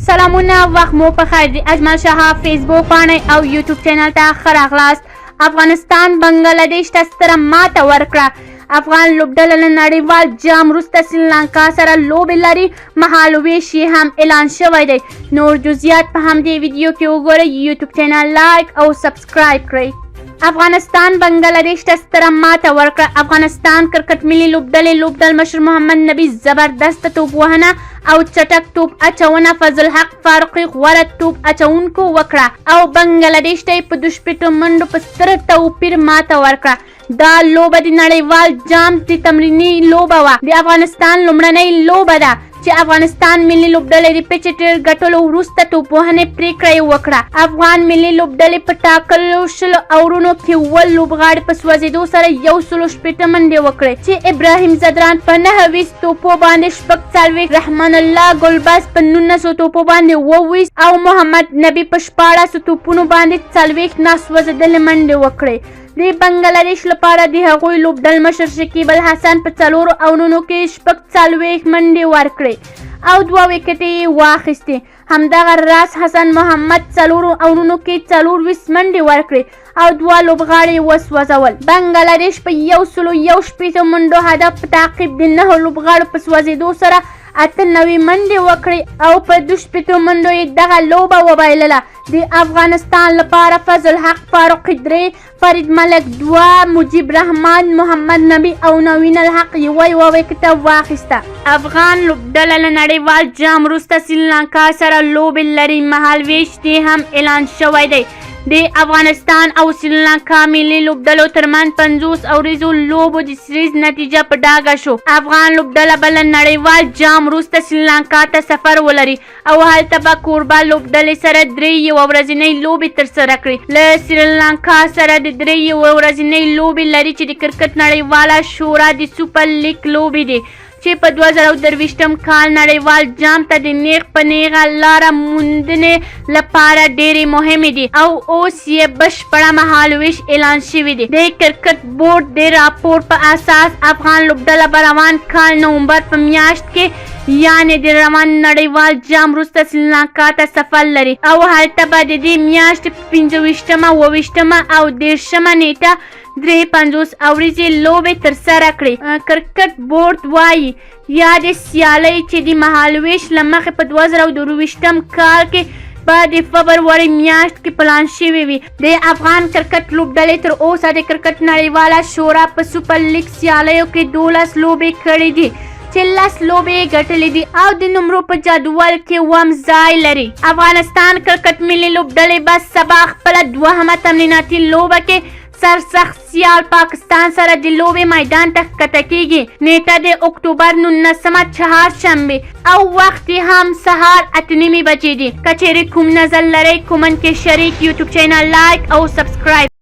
سلامونه وخت مو په خیر دی. اجمل شاه فیسبوک باندې او یوټیوب چینل ته ښه راغلاست. افغانستان بنگلاديش ته ستره ماته ورکړه. افغان لوبډله له نړیوال جام وروسته سریلانکا سره لوبې لري. مهالویش یې هم اعلان شوی دی. نور جزئیات په همدې ویډیو کې وګورئ. یوټیوب چینل لایک او سبسکرایب کړئ. افغانستان بنگلاديش ته ستره ماته ورکړه. افغانستان کرکټ ملي لوبډلې لوبډل مشر محمد نبي زبردست توپ وهنه او چټک توپ اچونه فضل حق فاروقي غوره توپ اچونکو وکړه او بنگلاديش ته په 2 شپېتو منډو په ستر توپیر ماته ورکړه. دا لوبه د نړیوال جام د تمریني لوبه وه. د افغانستان لومړنۍ لوبه ده چې افغانستان ملي لوبډلې د پیچ ګټلو وروسته توپ وهنې پریکړه وکړه. افغان ملي لوبډلې په ټاکلو 100 اورونو کې ول لوبغاړي په سوځېدو سره 160 منډې وکړې چې ابراهیم زدران په 29 توپو باندې 46، رحمان الله ګلباز په 19 توپو باندې 22 او محمد نبي په 14 توپونو باندې 40 ناسوځېدلې منډې وکړې. د بنگلاديش لپاره د هغوی لوبډل مشر شکیب الحسن په 4 اورونو کې 46 منډې ورکړې او 2 وکټې یې واخیستې. همدغه راز حسن محمد 4 اورونو کې 24 منډې ورکړې او 2 لوبغاړي وسوځول. بنگلاديش په 160 منډو هدف په تعقیب د 9 لوبغاړو په سوځېدو سره 98 منډې وکړې او په 2 شپېتو منډو یې دغه لوبه وبایلله. د افغانستان لپاره فضل حق فاروقي 3، فرید ملک 2، مجيب رحمان، محمد نبي او نوین الحق یوه وکټه واخیسته. افغان لوبډله له نړیوال جام وروسته سریلانکا سره لوبې لري. مهالویش دې هم اعلان شوی دی. د افغانستان او سریلانکا ملي لوبډلو ترمنځ 50 اوریزو لوبو د سریز نتیجه په ډاګه شو. افغان لوبډله به له نړیوال جام وروسته سریلانکا ته سفر ولري او هلته به کوربه لوبډلې سره 3 یوه ورځنۍ لوبې ترسره کړي. له سریلانکا سره د 3 یوه ورځنۍ لوبې لري چې د کرکټ نړیواله شورا د سوپر لیګ لوبې دي چې په 2023م کال نړیوال جام ته د نیغ په نیغه لاره موندنې لپاره ډېرې مهمې دي او اوس یې بشپړه مهالویش اعلان شوی دی. د کرکټ بورډ د راپور په اساس افغان لوبډله به روان کال نومبر په میاشت کې یعنې د روان نړیوال جام وروسته سریلانکا ته سفر لري او هلته به د دې میاشتې 25مه، 28مه او 30مه نیټه 53 اوریزې لوبې ترسره کړي. کرکټ بورډ وایي یا د سیالۍ چې د مهالویش له مخې په 2022م کال کې په د فبروري میاشت کې پلان شوی وي. د افغان کرکټ لوبډلې تر اوسه د کرکټ نړیواله شورا په سوپر لیګ سیالیو کې 12 لوبې کړې دي چې 10 لوبې ګټلې دي او د نمرو په جدول کې وم ځای لري. افغانستان کرکټ ملي لوبډلې به سبا خپله 2مه تمریناتي لوبه کې سرسخت سیال پاکستان سره د لوبې میدان ته ښکته کیږي. نیټه د اکتوبر 19مه چهارشنبه او وخت هم سهار 8:30 بجې دي. که چیرې کوم نظر لرئ کومنټ کې شریک. یوټیوب چینل لایک او سبسکرایب